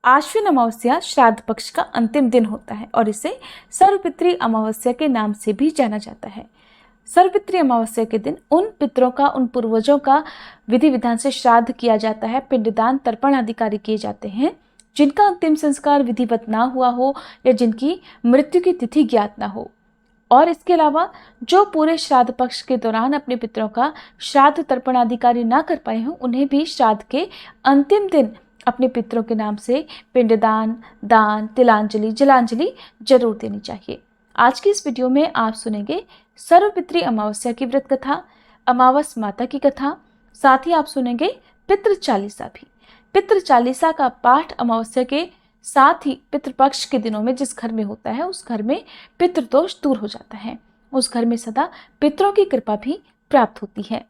आश्विन अमावस्या श्राद्ध पक्ष का अंतिम दिन होता है और इसे सर्वपितृ अमावस्या के नाम से भी जाना जाता है। सर्वपितृ अमावस्या के दिन उन पितरों का, उन पूर्वजों का विधि विधान से श्राद्ध किया जाता है, पिंडदान तर्पण आदि कार्य किए जाते हैं जिनका अंतिम संस्कार विधिवत ना हुआ हो या जिनकी मृत्यु की तिथि ज्ञात ना हो। और इसके अलावा जो पूरे श्राद्ध पक्ष के दौरान अपने पितरों का श्राद्ध तर्पण आदि कार्य ना कर पाए हों, उन्हें भी श्राद्ध के अंतिम दिन अपने पितरों के नाम से पिंडदान, दान, तिलांजलि, जलांजलि जरूर देनी चाहिए। आज की इस वीडियो में आप सुनेंगे सर्वपितृ अमावस्या की व्रत कथा, अमावस माता की कथा, साथ ही आप सुनेंगे पितृ चालीसा भी। पितृ चालीसा का पाठ अमावस्या के साथ ही पितृपक्ष के दिनों में जिस घर में होता है उस घर में पितृदोष दूर हो जाता है, उस घर में सदा पितरों की कृपा भी प्राप्त होती है।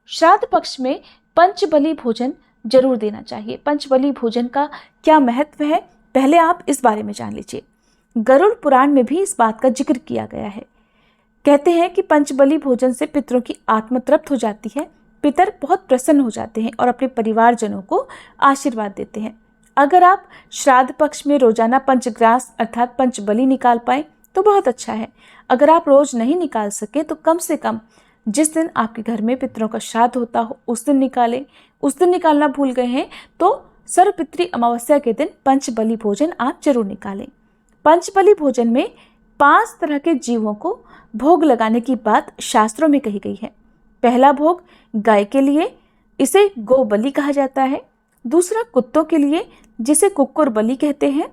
श्राद्ध पक्ष में पंचबली भोजन जरूर देना चाहिए। पंचबली भोजन का क्या महत्व है, पहले आप इस बारे में जान लीजिए। गरुड़ पुराण में भी इस बात का जिक्र किया गया है। कहते हैं कि पंचबली भोजन से पितरों की आत्मा तृप्त हो जाती है, पितर बहुत प्रसन्न हो जाते हैं और अपने परिवारजनों को आशीर्वाद देते हैं। अगर आप श्राद्ध पक्ष में रोजाना पंचग्रास अर्थात पंचबली निकाल पाए तो बहुत अच्छा है। अगर आप रोज नहीं निकाल सके तो कम से कम जिस दिन आपके घर में पितरों का श्राद्ध होता हो उस दिन निकालें। उस दिन निकालना भूल गए हैं तो सर्वपितृ अमावस्या के दिन पंचबली भोजन आप जरूर निकालें। पंचबली भोजन में 5 तरह के जीवों को भोग लगाने की बात शास्त्रों में कही गई है। पहला भोग गाय के लिए, इसे गो बलि कहा जाता है। दूसरा कुत्तों के लिए, जिसे कुक्कुर बलि कहते हैं।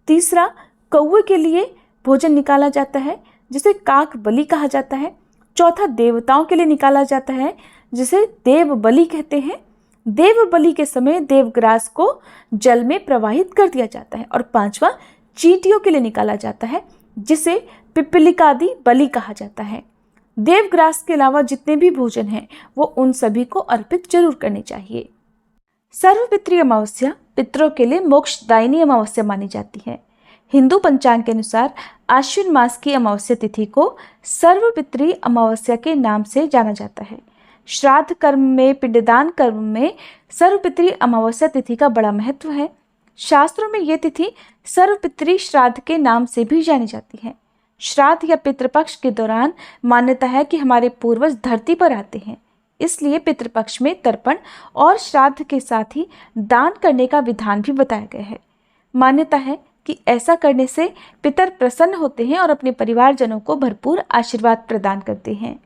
तीसरा कौवे के लिए भोजन निकाला जाता है, जिसे काक बलि कहा जाता है। चौथा देवताओं के लिए निकाला जाता है, जिसे देव बलि कहते हैं। देव बलि के समय देवग्रास को जल में प्रवाहित कर दिया जाता है। और 5वां चींटियों के लिए निकाला जाता है, जिसे पिपलिकादि बलि कहा जाता है। देवग्रास के अलावा जितने भी भोजन हैं वो उन सभी को अर्पित जरूर करने चाहिए। सर्वपितृ अमावस्या पितरों के लिए मोक्षदायिनी अमावस्या मानी जाती है। हिंदू पंचांग के अनुसार आश्विन मास की अमावस्या तिथि को सर्वपितृ अमावस्या के नाम से जाना जाता है। श्राद्ध कर्म में, पिंडदान कर्म में सर्वपितृ अमावस्या तिथि का बड़ा महत्व है। शास्त्रों में यह तिथि सर्वपितृ श्राद्ध के नाम से भी जानी जाती है। श्राद्ध या पितृपक्ष के दौरान मान्यता है कि हमारे पूर्वज धरती पर आते हैं, इसलिए पितृपक्ष में तर्पण और श्राद्ध के साथ ही दान करने का विधान भी बताया गया है। मान्यता है कि ऐसा करने से पितर प्रसन्न होते हैं और अपने परिवारजनों को भरपूर आशीर्वाद प्रदान करते हैं।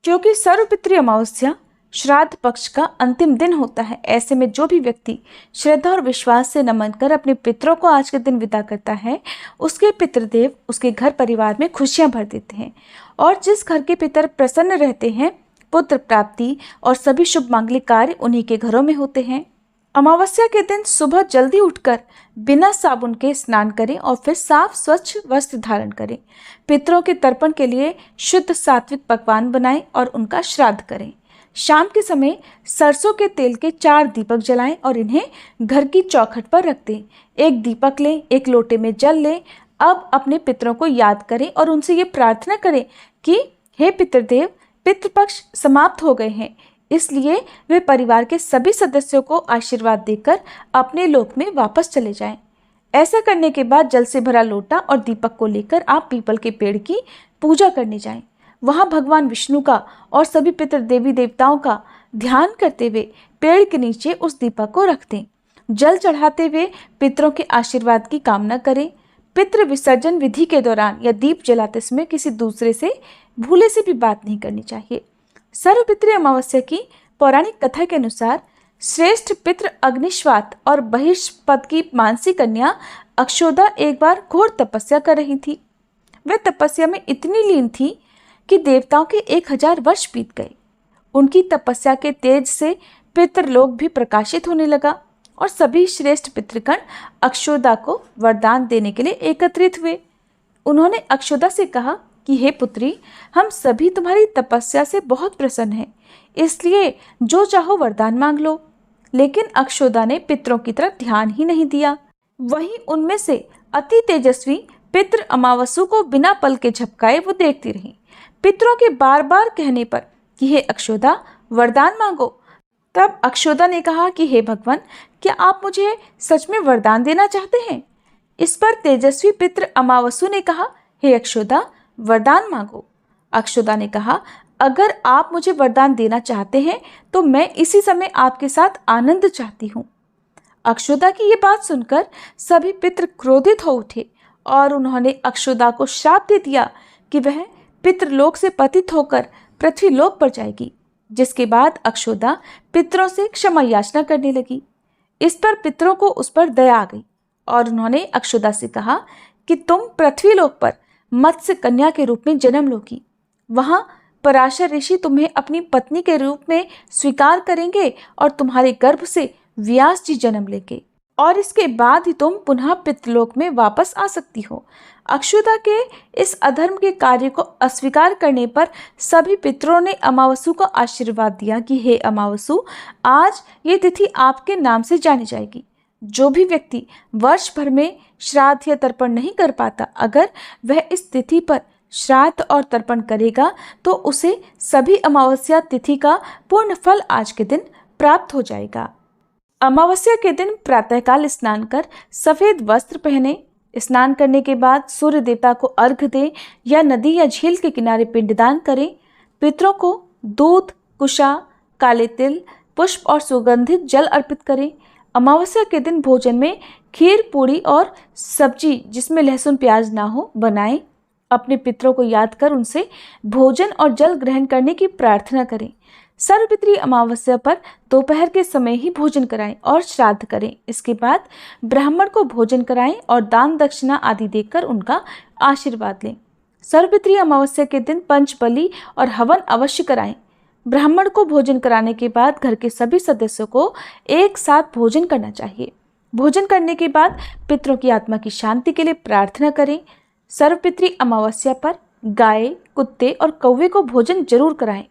क्योंकि सर्वपितृ अमावस्या श्राद्ध पक्ष का अंतिम दिन होता है, ऐसे में जो भी व्यक्ति श्रद्धा और विश्वास से नमन कर अपने पितरों को आज के दिन विदा करता है, उसके पितृदेव उसके घर परिवार में खुशियां भर देते हैं। और जिस घर के पितर प्रसन्न रहते हैं, पुत्र प्राप्ति और सभी शुभ मांगलिक कार्य उन्हीं के घरों में होते हैं। अमावस्या के दिन सुबह जल्दी उठकर बिना साबुन के स्नान करें और फिर साफ स्वच्छ वस्त्र धारण करें। पितरों के तर्पण के लिए शुद्ध सात्विक पकवान बनाएं और उनका श्राद्ध करें। शाम के समय सरसों के तेल के 4 दीपक जलाएं और इन्हें घर की चौखट पर रख दें। एक दीपक लें, एक लोटे में जल लें। अब अपने पितरों को याद करें और उनसे ये प्रार्थना करें कि हे पितृदेव, पितृपक्ष समाप्त हो गए हैं, इसलिए वे परिवार के सभी सदस्यों को आशीर्वाद देकर अपने लोक में वापस चले जाएं। ऐसा करने के बाद जल से भरा लोटा और दीपक को लेकर आप पीपल के पेड़ की पूजा करने जाएं। वहां भगवान विष्णु का और सभी पितृ देवी देवताओं का ध्यान करते हुए पेड़ के नीचे उस दीपक को रख दें। जल चढ़ाते हुए पितरों के आशीर्वाद की कामना करें। पितृ विसर्जन विधि के दौरान या दीप जलाते समय किसी दूसरे से भूले से भी बात नहीं करनी चाहिए। सर्वपितृ अमावस्या की पौराणिक कथा के अनुसार श्रेष्ठ पितृ अग्निश्वात और बहिष्पद की मानसी कन्या अक्षोदा एक बार घोर तपस्या कर रही थी। वह तपस्या में इतनी लीन थी कि देवताओं के 1000 वर्ष बीत गए। उनकी तपस्या के तेज से पितृलोक भी प्रकाशित होने लगा और सभी श्रेष्ठ पितृगण अक्षोदा को वरदान देने के लिए एकत्रित हुए। उन्होंने अक्षोदा से कहा कि हे पुत्री, हम सभी तुम्हारी तपस्या से बहुत प्रसन्न हैं, इसलिए जो चाहो वरदान मांग लो। लेकिन अक्षोदा ने पितरों की तरफ ध्यान ही नहीं दिया। वहीं उनमें से अति तेजस्वी पितृ अमावसु को बिना पल के झपकाए वो देखती रही। पितरों के बार बार कहने पर कि हे अक्षोदा, वरदान मांगो। तब अक्षोदा ने कहा कि हे भगवान, क्या आप मुझे सच में वरदान देना चाहते हैं? इस पर तेजस्वी पितृ अमावस्यु ने कहा, हे अक्षुदा, वरदान मांगो। अक्षुदा ने कहा, अगर आप मुझे वरदान देना चाहते हैं तो मैं इसी समय आपके साथ आनंद चाहती हूँ। अक्षुदा की ये बात सुनकर सभी पितृ क्रोधित हो उठे और उन्होंने अक्षुदा को श्राप दे दिया कि वह पितृलोक से पतित होकर पृथ्वीलोक पर जाएगी, जिसके बाद अक्षुदा पितरों से क्षमा याचना करने लगी। इस पर पितरों को उस पर दया आ गई और उन्होंने अक्षुदा से कहा कि तुम पृथ्वीलोक पर मत्स्य कन्या के रूप में जन्म लोगी। वहां पराशर ऋषि तुम्हें अपनी पत्नी के रूप में स्वीकार करेंगे और तुम्हारे गर्भ से व्यास जी जन्म लेंगे और इसके बाद ही तुम पुनः पितृलोक में वापस आ सकती हो। अक्षुदा के इस अधर्म के कार्य को अस्वीकार करने पर सभी पितरों ने अमावस्यु को आशीर्वाद दिया कि हे अमावस्यु, आज ये तिथि आपके नाम से जानी जाएगी। जो भी व्यक्ति वर्ष भर में श्राद्ध या तर्पण नहीं कर पाता, अगर वह इस तिथि पर श्राद्ध और तर्पण करेगा तो उसे सभी अमावस्या तिथि का पूर्ण फल आज के दिन प्राप्त हो जाएगा। अमावस्या के दिन प्रातःकाल स्नान कर सफेद वस्त्र पहने। स्नान करने के बाद सूर्य देवता को अर्घ्य दें या नदी या झील के किनारे पिंडदान करें। पितरों को दूध, कुशा, काले तिल, पुष्प और सुगंधित जल अर्पित करें। अमावस्या के दिन भोजन में खीर, पूड़ी और सब्जी जिसमें लहसुन प्याज ना हो बनाएं। अपने पितरों को याद कर उनसे भोजन और जल ग्रहण करने की प्रार्थना करें। सर्वपितृ अमावस्या पर दोपहर के समय ही भोजन कराएं और श्राद्ध करें। इसके बाद ब्राह्मण को भोजन कराएं और दान दक्षिणा आदि देकर उनका आशीर्वाद लें। सर्वपितृ अमावस्या के दिन पंचबली और हवन अवश्य कराएं। ब्राह्मण को भोजन कराने के बाद घर के सभी सदस्यों को एक साथ भोजन करना चाहिए। भोजन करने के बाद पितरों की आत्मा की शांति के लिए प्रार्थना करें। सर्वपितृ अमावस्या पर गाय, कुत्ते और कौवे को भोजन जरूर कराएं।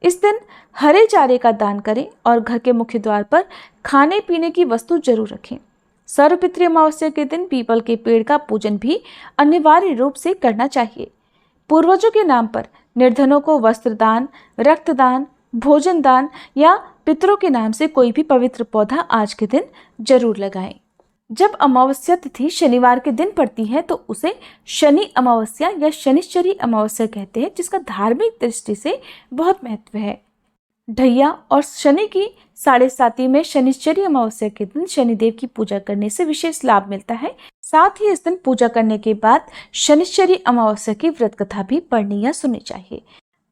इस दिन हरे चारे का दान करें और घर के मुख्य द्वार पर खाने पीने की वस्तु जरूर रखें। सर्वपितृ अमावस्या के दिन पीपल के पेड़ का पूजन भी अनिवार्य रूप से करना चाहिए। पूर्वजों के नाम पर निर्धनों को वस्त्र दान, रक्तदान, भोजन दान या पितरों के नाम से कोई भी पवित्र पौधा आज के दिन जरूर लगाएं। जब अमावस्या तिथि शनिवार के दिन पड़ती है तो उसे शनि अमावस्या या शनिश्चरी अमावस्या कहते हैं, जिसका धार्मिक दृष्टि से बहुत महत्व है। ढैया और शनि की 7.5 में शनिश्चरी अमावस्या के दिन शनिदेव की पूजा करने से विशेष लाभ मिलता है। साथ ही इस दिन पूजा करने के बाद शनिश्चरी अमावस्या की व्रत कथा भी पढ़नी या सुननी चाहिए।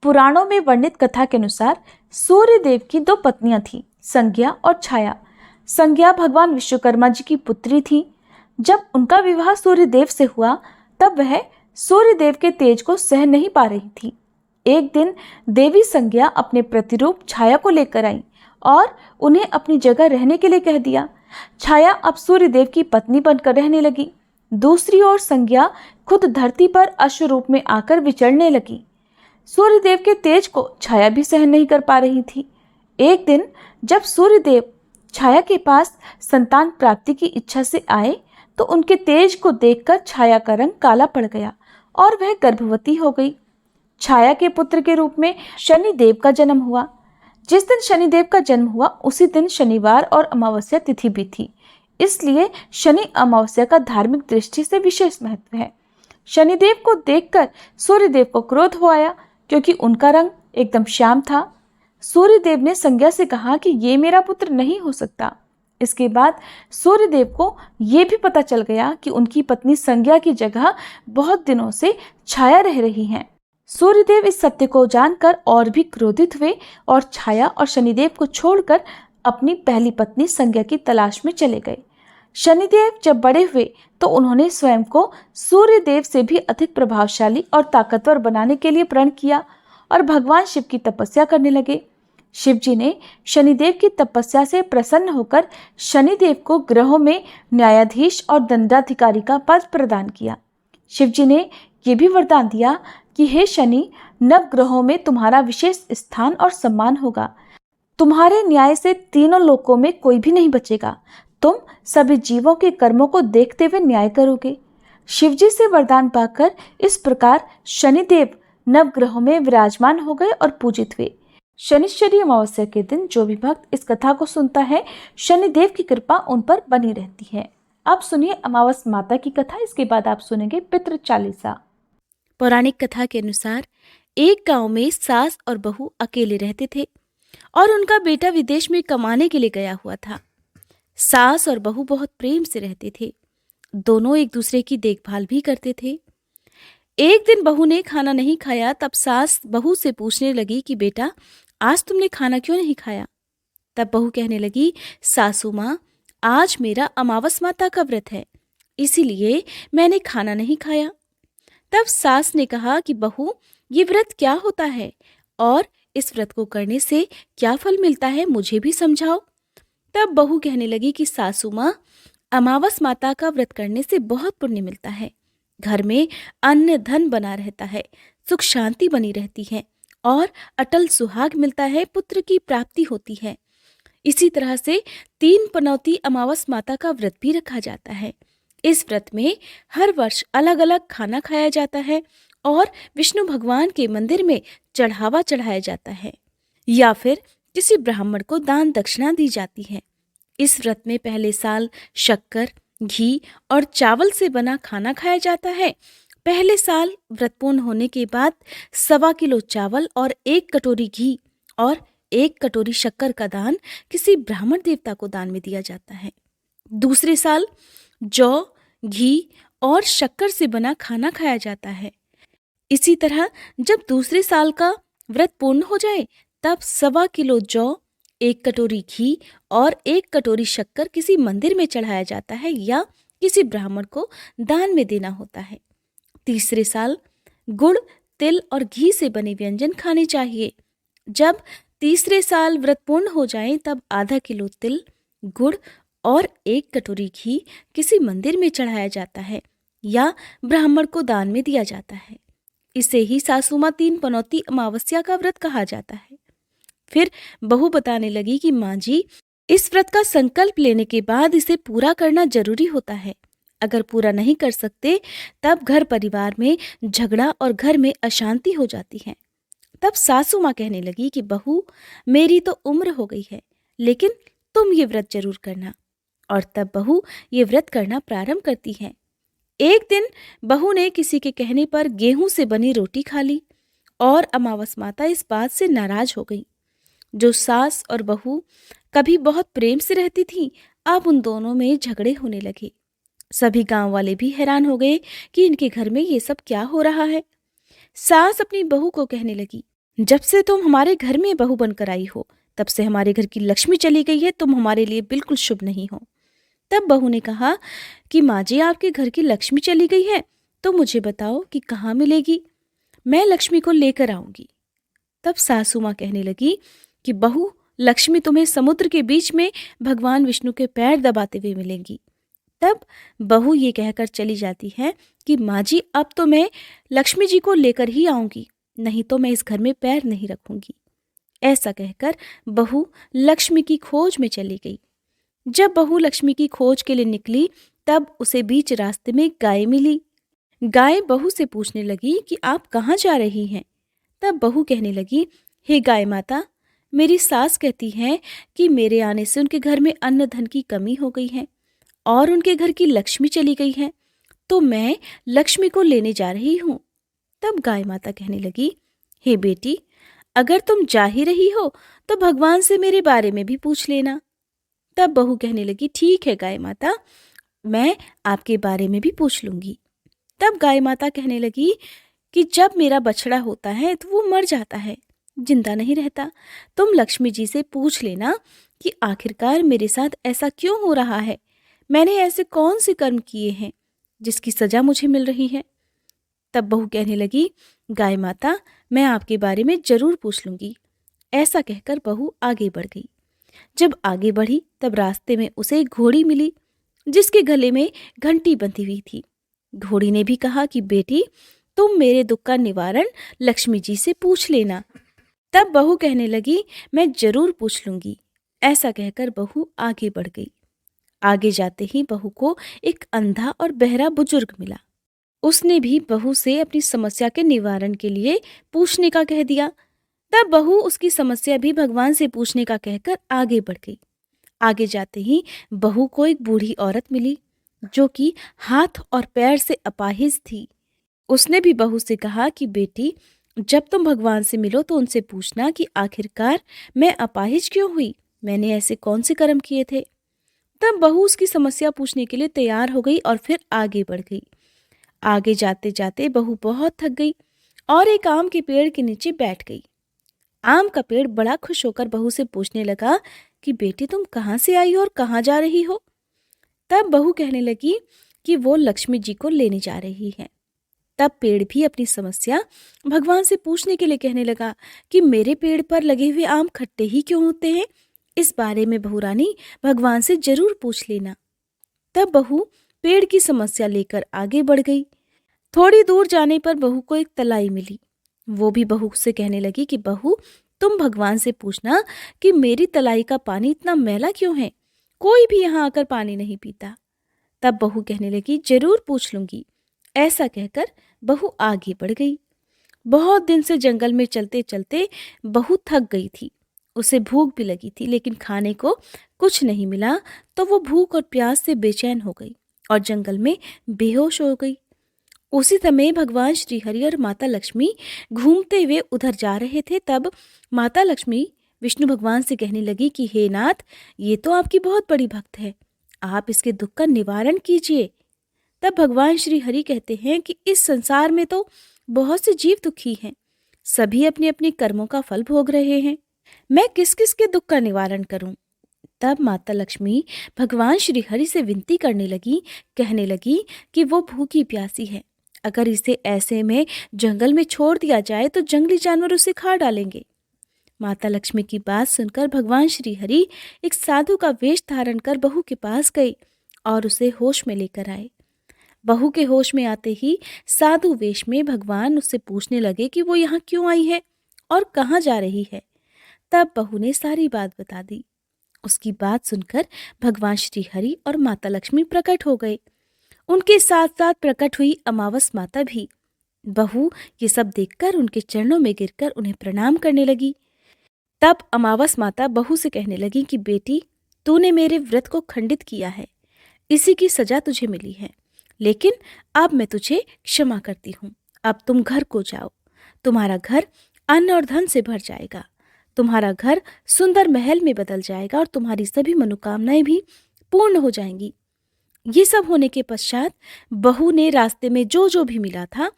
पुराणों में वर्णित कथा के अनुसार सूर्य देव की 2 पत्नियां थीं, संज्ञा और छाया। संज्ञा भगवान विश्वकर्मा जी की पुत्री थी। जब उनका विवाह सूर्य देव से हुआ तब वह सूर्य देव के तेज को सह नहीं पा रही थी। एक दिन देवी संज्ञा अपने प्रतिरूप छाया को लेकर आई और उन्हें अपनी जगह रहने के लिए कह दिया। छाया अब सूर्य देव की पत्नी बनकर रहने लगी। दूसरी ओर संज्ञा खुद धरती पर अश्व रूप में आकर विचरने लगी। सूर्य देव के तेज को छाया भी सहन नहीं कर पा रही थी। एक दिन जब सूर्य देव छाया के पास संतान प्राप्ति की इच्छा से आए तो उनके तेज को देखकर छाया का रंग काला पड़ गया और वह गर्भवती हो गई। छाया के पुत्र के रूप में शनिदेव का जन्म हुआ। जिस दिन शनिदेव का जन्म हुआ उसी दिन शनिवार और अमावस्या तिथि भी थी, इसलिए शनि अमावस्या का धार्मिक दृष्टि से विशेष महत्व है। शनिदेव को देखकर सूर्यदेव को क्रोध हो आया क्योंकि उनका रंग एकदम श्याम था। सूर्यदेव ने संज्ञा से कहा कि ये मेरा पुत्र नहीं हो सकता। इसके बाद सूर्यदेव को ये भी पता चल गया कि उनकी पत्नी संज्ञा की जगह बहुत दिनों से छाया रह रही हैं। सूर्यदेव इस सत्य को जानकर और भी क्रोधित हुए और छाया और शनिदेव को छोड़कर अपनी पहली पत्नी संज्ञा की तलाश में चले गए। शनिदेव जब बड़े हुए तो उन्होंने स्वयं को सूर्यदेव से भी अधिक प्रभावशाली और ताकतवर बनाने के लिए प्रण किया और भगवान शिव की तपस्या करने लगे। शिव जी ने शनिदेव की तपस्या से प्रसन्न होकर शनिदेव को ग्रहों में न्यायाधीश और दंडाधिकारी का पद प्रदान किया। शिव जी ने यह भी वरदान दिया कि हे शनि, नव ग्रहों में तुम्हारा विशेष स्थान और सम्मान होगा। तुम्हारे न्याय से तीनों लोकों में कोई भी नहीं बचेगा। तुम सभी जीवों के कर्मों को देखते हुए न्याय करोगे। शिवजी से वरदान पाकर इस प्रकार शनिदेव नवग्रहों में विराजमान हो गए और पूजित हुए। शनिश्चरी अमावस्या के दिन जो भी भक्त इस कथा को सुनता है, शनिदेव की कृपा उन पर बनी रहती है। अब सुनिए अमावस माता की कथा, इसके बाद आप सुनेंगे पितृ चालीसा। पौराणिक कथा के अनुसार एक गांव में सास और बहू अकेले रहते थे और उनका बेटा विदेश में कमाने के लिए गया हुआ था। सास और बहू बहुत प्रेम से रहते थे। दोनों एक दूसरे की देखभाल भी करते थे। एक दिन बहू ने खाना नहीं खाया, तब सास बहू से पूछने लगी कि बेटा, आज तुमने खाना क्यों नहीं खाया? तब बहू कहने लगी, सासू माँ, आज मेरा अमावस माता का व्रत है, इसीलिए मैंने खाना नहीं खाया। तब सास ने कहा कि बहू, ये व्रत क्या होता है और इस व्रत को करने से क्या फल मिलता है, मुझे भी समझाओ। तब बहू कहने लगी कि सासू माँ, अमावस माता का व्रत करने से बहुत पुण्य मिलता है। घर में अन्न धन बना रहता है, सुख शांति बनी रहती है और अटल सुहाग मिलता है, पुत्र की प्राप्ति होती है। इसी तरह से 3 पनौती अमावस माता का व्रत भी रखा जाता है। इस व्रत में हर वर्ष अलग अलग खाना खाया जाता है और विष्णु भगवान के मंदिर में चढ़ावा चढ़ाया जाता है या फिर किसी ब्राह्मण को दान दक्षिणा दी जाती है। इस व्रत में पहले साल शक्कर, घी और चावल से बना खाना खाया जाता है। पहले साल व्रत पूर्ण होने के बाद 1.25 किलो चावल और 1 कटोरी घी और 1 कटोरी शक्कर का दान किसी ब्राह्मण देवता को दान में दिया जाता है। दूसरे साल जौ, घी और शक्कर से बना खाना खाया जाता है। इसी तरह जब दूसरे साल का व्रत पूर्ण हो जाए, तब 1.25 किलो जौ, 1 कटोरी घी और 1 कटोरी शक्कर किसी मंदिर में चढ़ाया जाता है या किसी ब्राह्मण को दान में देना होता है। तीसरे साल गुड़, तिल और घी से बने व्यंजन खाने चाहिए। जब तीसरे साल व्रत पूर्ण हो जाए, तब आधा किलो तिल, गुड़ और 1 कटोरी घी किसी मंदिर में चढ़ाया जाता है या ब्राह्मण को दान में दिया जाता है। इसे ही सासू माँ 3 पनौती अमावस्या का व्रत कहा जाता है। फिर बहू बताने लगी कि माँ जी, इस व्रत का संकल्प लेने के बाद इसे पूरा करना जरूरी होता है। अगर पूरा नहीं कर सकते, तब घर परिवार में झगड़ा और घर में अशांति हो जाती है। तब सासू माँ कहने लगी कि बहू, मेरी तो उम्र हो गई है, लेकिन तुम ये व्रत जरूर करना। और तब बहू ये व्रत करना प्रारंभ करती है। एक दिन बहू ने किसी के कहने पर गेहूं से बनी रोटी खा ली और अमावस माता इस बात से नाराज हो गई। जो सास और बहू कभी बहुत प्रेम से रहती थीं, अब उन दोनों में झगड़े होने लगे। सभी गांव वाले भी हैरान हो गए कि इनके घर में ये सब क्या हो रहा है। सास अपनी बहू को कहने लगी, जब से तुम हमारे घर में बहू बनकर आई हो, तब से हमारे घर की लक्ष्मी चली गई है। तुम हमारे लिए बिल्कुल शुभ नहीं हो। तब बहू ने कहा कि माँ जी, आपके घर की लक्ष्मी चली गई है, तो मुझे बताओ कि कहाँ मिलेगी, मैं लक्ष्मी को लेकर आऊंगी। तब सासू माँ कहने लगी कि बहू, लक्ष्मी तुम्हें समुद्र के बीच में भगवान विष्णु के पैर दबाते हुए मिलेंगी। तब बहू ये कहकर चली जाती है कि माँ जी, अब तो मैं लक्ष्मी जी को लेकर ही आऊंगी, नहीं तो मैं इस घर में पैर नहीं रखूंगी। ऐसा कहकर बहू लक्ष्मी की खोज में चली गई। जब बहू लक्ष्मी की खोज के लिए निकली, तब उसे बीच रास्ते में गाय मिली। गाय बहू से पूछने लगी कि आप कहाँ जा रही हैं? तब बहू कहने लगी, हे गाय माता, मेरी सास कहती है कि मेरे आने से उनके घर में अन्न धन की कमी हो गई है और उनके घर की लक्ष्मी चली गई है, तो मैं लक्ष्मी को लेने जा रही हूँ। तब गाय माता कहने लगी, हे बेटी, अगर तुम जा ही रही हो तो भगवान से मेरे बारे में भी पूछ लेना। तब बहू कहने लगी, ठीक है गाय माता, मैं आपके बारे में भी पूछ लूंगी। तब गाय माता कहने लगी कि जब मेरा बछड़ा होता है तो वो मर जाता है, जिंदा नहीं रहता। तुम लक्ष्मी जी से पूछ लेना कि आखिरकार मेरे साथ ऐसा क्यों हो रहा है, मैंने ऐसे कौन से कर्म किए हैं जिसकी सजा मुझे मिल रही है। तब बहू कहने लगी, गाय माता, मैं आपके बारे में जरूर पूछ लूंगी। ऐसा कहकर बहू आगे बढ़ गई। जब आगे बढ़ी, तब रास्ते में उसे एक घोड़ी मिली जिसके गले में घंटी बंधी हुई थी। घोड़ी ने भी कहा कि बेटी, तुम मेरे दुख का निवारण लक्ष्मी जी से पूछ लेना। तब बहू कहने लगी, मैं जरूर पूछ लूंगी। ऐसा कहकर बहू आगे बढ़ गई। आगे जाते ही बहू को एक अंधा और बहरा बुजुर्ग मिला। उसने भी बहू से अपनी समस्या के निवारण के लिए पूछने का कह दिया। तब बहू उसकी समस्या भी भगवान से पूछने का कहकर आगे बढ़ गई। आगे जाते ही बहू को एक बूढ़ी औरत मिली जो कि हाथ और पैर से अपाहिज थी। उसने भी बहू से कहा कि बेटी, जब तुम भगवान से मिलो तो उनसे पूछना कि आखिरकार मैं अपाहिज क्यों हुई, मैंने ऐसे कौन से कर्म किए थे। तब बहू उसकी समस्या पूछने के लिए तैयार हो गई और फिर आगे बढ़ गई। आगे जाते जाते बहू बहुत थक गई और एक आम के पेड़ के नीचे बैठ गई। आम का पेड़ बड़ा खुश होकर बहू से पूछने लगा कि बेटी, तुम कहाँ से आई हो और कहाँ जा रही हो। तब बहू कहने लगी कि वो लक्ष्मी जी को लेने जा रही है। तब पेड़ भी अपनी समस्या भगवान से पूछने के लिए कहने लगा कि मेरे पेड़ पर लगे हुए आम खट्टे ही क्यों होते हैं, इस बारे में बहू रानी भगवान से जरूर पूछ लेना। तब बहू पेड़ की समस्या लेकर आगे बढ़ गई। थोड़ी दूर जाने पर बहू को एक तलाई मिली। वो भी बहू से कहने लगी कि बहू, तुम भगवान से पूछना कि मेरी तलाई का पानी इतना मैला क्यों है, कोई भी यहाँ आकर पानी नहीं पीता। तब बहू कहने लगी जरूर पूछ लूंगी। ऐसा कहकर बहू आगे बढ़ गई। बहुत दिन से जंगल में चलते चलते बहू थक गई थी। उसे भूख भी लगी थी, लेकिन खाने को कुछ नहीं मिला तो वो भूख और प्यास से बेचैन हो गई और जंगल में बेहोश हो गई। उसी समय भगवान श्री हरि और माता लक्ष्मी घूमते हुए उधर जा रहे थे। तब माता लक्ष्मी विष्णु भगवान से कहने लगी कि हे नाथ, ये तो आपकी बहुत बड़ी भक्त है, आप इसके दुख का निवारण कीजिए। तब भगवान श्री हरि कहते हैं कि इस संसार में तो बहुत से जीव दुखी हैं, सभी अपने अपने कर्मों का फल भोग रहे हैं, मैं किस किस के दुख का निवारण करूं। तब माता लक्ष्मी भगवान श्री हरि से विनती करने लगी, कहने लगी कि वो भूखी प्यासी है, अगर इसे ऐसे में जंगल में छोड़ दिया जाए तो जंगली जानवर उसे खा डालेंगे। माता लक्ष्मी की बात सुनकर भगवान श्री हरि एक साधु का वेश धारण कर बहू के पास गए और उसे होश में लेकर आए। बहू के होश में आते ही साधु वेश में भगवान उससे पूछने लगे कि वो यहाँ क्यों आई है और कहाँ जा रही है। तब बहू ने सारी बात बता दी। उसकी बात सुनकर भगवान श्री हरि और माता लक्ष्मी प्रकट हो गए। उनके साथ साथ प्रकट हुई अमावस माता भी। बहू ये सब देखकर उनके चरणों में गिरकर उन्हें प्रणाम करने लगी। तब अमावस माता बहू से कहने लगी कि बेटी, तूने मेरे व्रत को खंडित किया है, इसी की सजा तुझे मिली है, लेकिन अब मैं तुझे क्षमा करती हूँ। अब तुम घर को जाओ, तुम्हारा घर अन्न और धन से भर जाएगा, तुम्हारा घर सुंदर महल में बदल जाएगा और तुम्हारी सभी मनोकामनाएं भी पूर्ण हो जाएंगी। ये सब होने के पश्चात बहू ने रास्ते में जो जो भी मिला था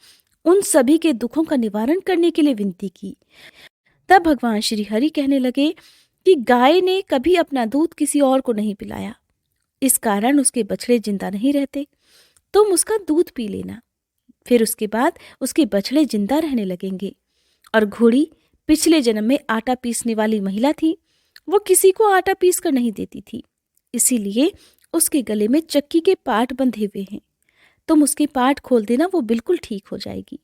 उन सभी के दुखों का निवारण करने के लिए विनती की। तब भगवान श्री हरि कहने लगे कि गाय ने कभी अपना दूध किसी और को नहीं पिलाया, इस कारण उसके बछड़े जिंदा नहीं रहते, तुम उसका दूध पी लेना, फिर उसके बाद उसके बछड़े जिंदा रहने लगेंगे। और घोड़ी पिछले जन्म में आटा पीसने वाली महिला थी, वो किसी को आटा पीस कर नहीं देती थी, इसीलिए उसके गले में चक्की के पाट बंधे हुए हैं, तुम उसके पाट खोल देना, वो बिल्कुल ठीक हो जाएगी।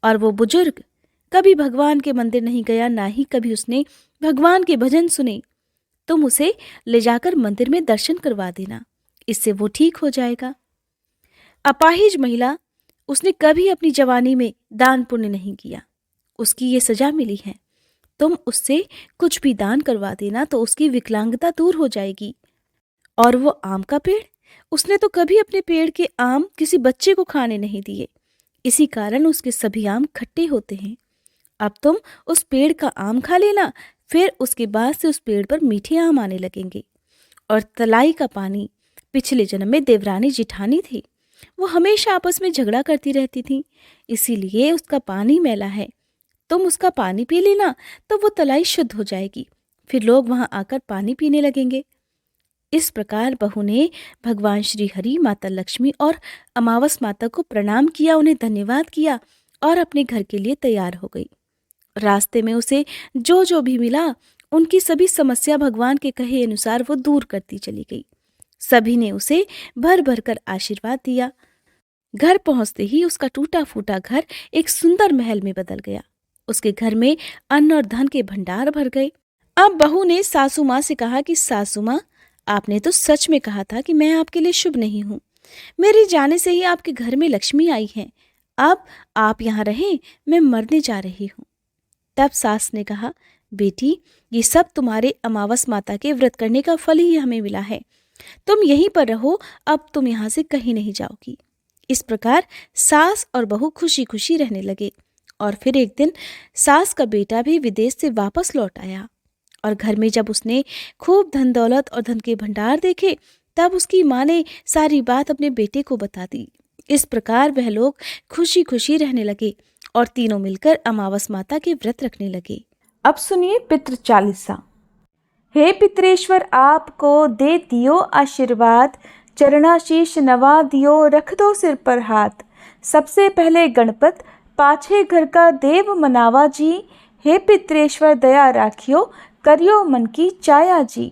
और वो बुजुर्ग कभी भगवान के मंदिर नहीं गया, ना ही कभी उसने भगवान के भजन सुने, तुम उसे ले जाकर मंदिर में दर्शन करवा देना, इससे वो ठीक हो जाएगा। अपाहिज महिला, उसने कभी अपनी जवानी में दान पुण्य नहीं किया, उसकी ये सजा मिली है, तुम उससे कुछ भी दान करवा देना तो उसकी विकलांगता दूर हो जाएगी। और वो आम का पेड़, उसने तो कभी अपने पेड़ के आम किसी बच्चे को खाने नहीं दिए, इसी कारण उसके सभी आम खट्टे होते हैं। अब तुम उस पेड़ का आम खा लेना, फिर उसके बाद से उस पेड़ पर मीठे आम आने लगेंगे। और तलाई का पानी, पिछले जन्म में देवरानी जिठानी थी, वो हमेशा आपस में झगड़ा करती रहती थी, इसीलिए उसका पानी मैला है, तुम उसका पानी पी लेना तो वो तलाई शुद्ध हो जाएगी, फिर लोग वहां आकर पानी पीने लगेंगे। इस प्रकार बहू ने भगवान श्री हरि, माता लक्ष्मी और अमावस माता को प्रणाम किया, उन्हें धन्यवाद किया और अपने घर के लिए तैयार हो गई। रास्ते में उसे जो जो भी मिला उनकी सभी समस्या भगवान के कहे अनुसार वो दूर करती चली गई। सभी ने उसे भर भर कर आशीर्वाद दिया। घर पहुंचते ही उसका टूटा फूटा घर एक सुंदर महल में बदल गया। उसके घर में अन्न और धन के भंडार भर गए। अब बहू ने सासू माँ से कहा कि सासू माँ, आपने तो सच में कहा था कि मैं आपके लिए शुभ नहीं हूँ, मेरे जाने से ही आपके घर में लक्ष्मी आई है, अब आप यहाँ रहें, मैं मरने जा रही हूँ। तब सास ने कहा, बेटी, ये सब तुम्हारे अमावस माता के व्रत करने का फल ही हमें मिला है। तुम यहीं पर रहो, अब तुम यहाँ से कहीं नहीं जाओगी। इस प्रकार सास और बहू खुशी खुशी रहने लगे। और फिर एक दिन सास का बेटा भी विदेश से वापस लौट आया और घर में जब उसने खूब धन दौलत और धन के भंडार देखे, तब उसकी माँ ने सारी बात अपने बेटे को बता दी। इस प्रकार वह लोग खुशी खुशी रहने लगे और तीनों मिलकर अमावस माता के व्रत रखने लगे। अब सुनिए पितृ चालीसा। हे पितरेश्वर, आपको दे दियो आशीर्वाद, चरणाशीष नवा दियो, रख दो सिर पर हाथ। सबसे पहले गणपत, पाछे घर का देव मनावा जी। हे पितरेश्वर, दया राखियो, करियो मन की चाया जी।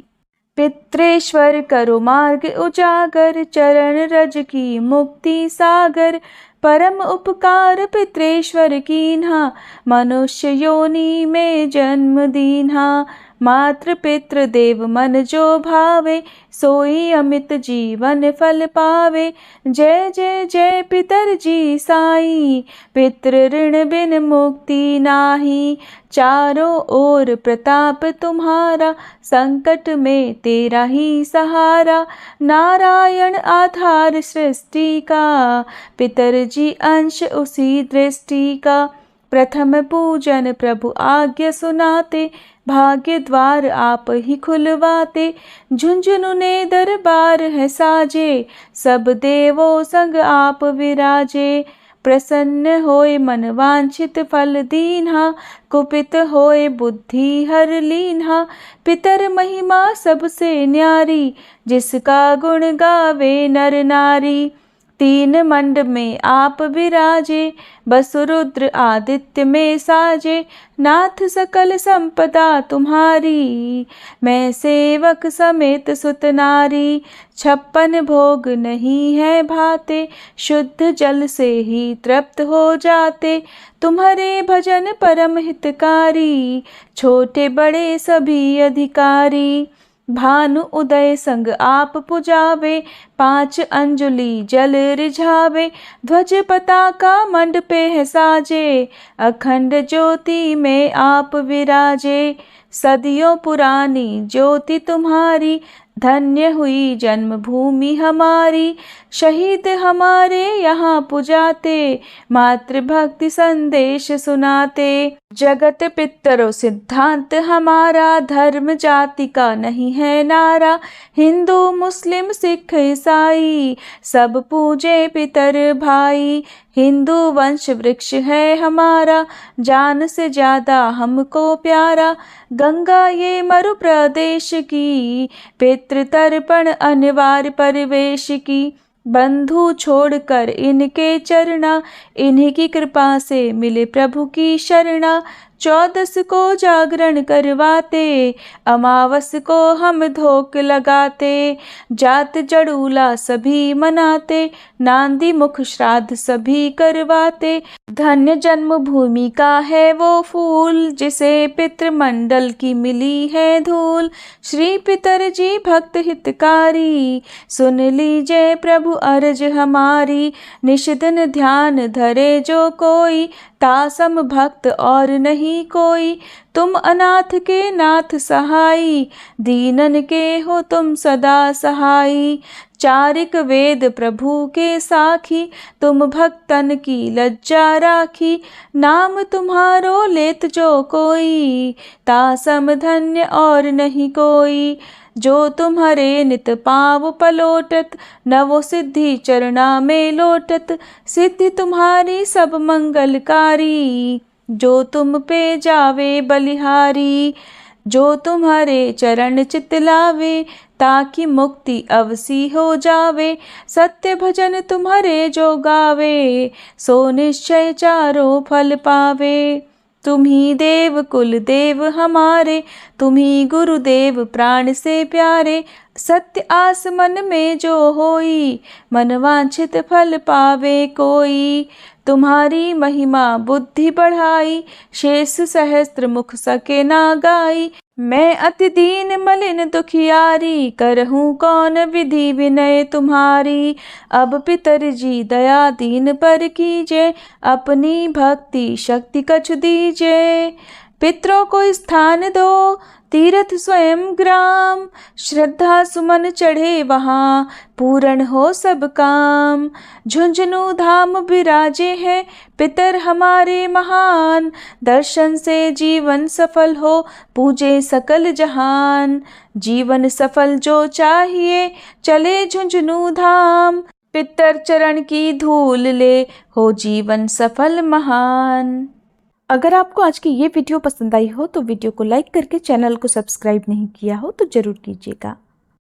पितरेश्वर करो मार्ग उजागर, चरण रज की मुक्ति सागर। परम उपकार पितरेश्वर कीन्हा, मनुष्य योनि में जन्म दीन्हा। मातृ पितृ देव मन जो भावे, सोई अमित जीवन फल पावे। जय जय जय पितर जी साई, पितृ ऋण बिन मुक्ति नाही। चारों ओर प्रताप तुम्हारा, संकट में तेरा ही सहारा। नारायण आधार सृष्टि का, पितर जी अंश उसी दृष्टि का। प्रथम पूजन प्रभु आज्ञा सुनाते, भाग्य द्वार आप ही खुलवाते। झुंझुनू ने दरबार है साजे, सब देवों संग आप विराजे। प्रसन्न होए मन वांछित फल दीन्हा, कुपित होए बुद्धि हर लीन्हा। पितर महिमा सबसे न्यारी, जिसका गुण गावे नर नारी। तीन मंड में आप विराजे, बसु रुद्र आदित्य में साजे। नाथ सकल संपदा तुम्हारी, मैं सेवक समेत सुत नारी। 56 भोग नहीं है भाते, शुद्ध जल से ही तृप्त हो जाते। तुम्हारे भजन परम हितकारी, छोटे बड़े सभी अधिकारी। भानु उदय संग आप पुजावे, 5 अंजुलि जल रिझावे। ध्वज पताका मंडपे है साजे, अखंड ज्योति में आप विराजे। सदियों पुरानी ज्योति तुम्हारी, धन्य हुई जन्मभूमि हमारी। शहीद हमारे यहाँ पुजाते, मातृभक्ति संदेश सुनाते। जगत पितरो सिद्धांत हमारा, धर्म जाति का नहीं है नारा। हिंदू मुस्लिम सिख ईसाई, सब पूजे पितर भाई। हिंदू वंश वृक्ष है हमारा, जान से ज्यादा हमको प्यारा। गंगा ये मरु प्रदेश की, पितृ तर्पण अनिवार्य परिवेश की। बंधु छोड़कर इनके चरणा, इन्हीं की कृपा से मिले प्रभु की शरणा। 14 को जागरण करवाते, अमावस को हम धोक लगाते। जात जड़ूला सभी मनाते, नांदी मुख श्राद्ध सभी करवाते। धन्य जन्मभूमि का है वो फूल, जिसे पितृमंडल की मिली है धूल। श्री पितर जी भक्त हितकारी, सुन लीजिए प्रभु अर्ज हमारी। निश दिन ध्यान धरे जो कोई, तासम भक्त और नहीं कोई। तुम अनाथ के नाथ सहाई, दीनन के हो तुम सदा सहाई। चारिक वेद प्रभु के साखी, तुम भक्तन की लज्जा राखी। नाम तुम्हारो लेत जो कोई, तासम धन्य और नहीं कोई। जो तुम्हारे नित पाव पलोटत, नवो सिद्धि चरणा में लोटत। सिद्धि तुम्हारी सब मंगलकारी, जो तुम पे जावे बलिहारी। जो तुम्हारे चरण चितलावे, ताकि मुक्ति अवसी हो जावे। सत्य भजन तुम्हारे जो गावे, सो निश्चय चारों फल पावे। तुम्ही देव कुल देव हमारे, तुम्ही गुरुदेव प्राण से प्यारे। सत्य आस मन में जो होई, मन वांछित फल पावे कोई। तुम्हारी महिमा बुद्धि बढ़ाई, शेष सहस्त्र मुख सके ना गाई। मैं अति दीन मलिन दुखियारी, करहूँ कौन विधि विनय तुम्हारी। अब पितर जी दया दीन पर कीजे, अपनी भक्ति शक्ति कछु दीजे। पितरों को स्थान दो, तीर्थ स्वयं ग्राम, श्रद्धा सुमन चढ़े वहाँ, पूर्ण हो सब काम। झुंझुनू धाम विराजे हैं पितर हमारे महान, दर्शन से जीवन सफल हो, पूजे सकल जहान। जीवन सफल जो चाहिए, चले झुंझुनू धाम, पितर चरण की धूल ले, हो जीवन सफल महान। अगर आपको आज की ये वीडियो पसंद आई हो तो वीडियो को लाइक करके चैनल को सब्सक्राइब नहीं किया हो तो ज़रूर कीजिएगा।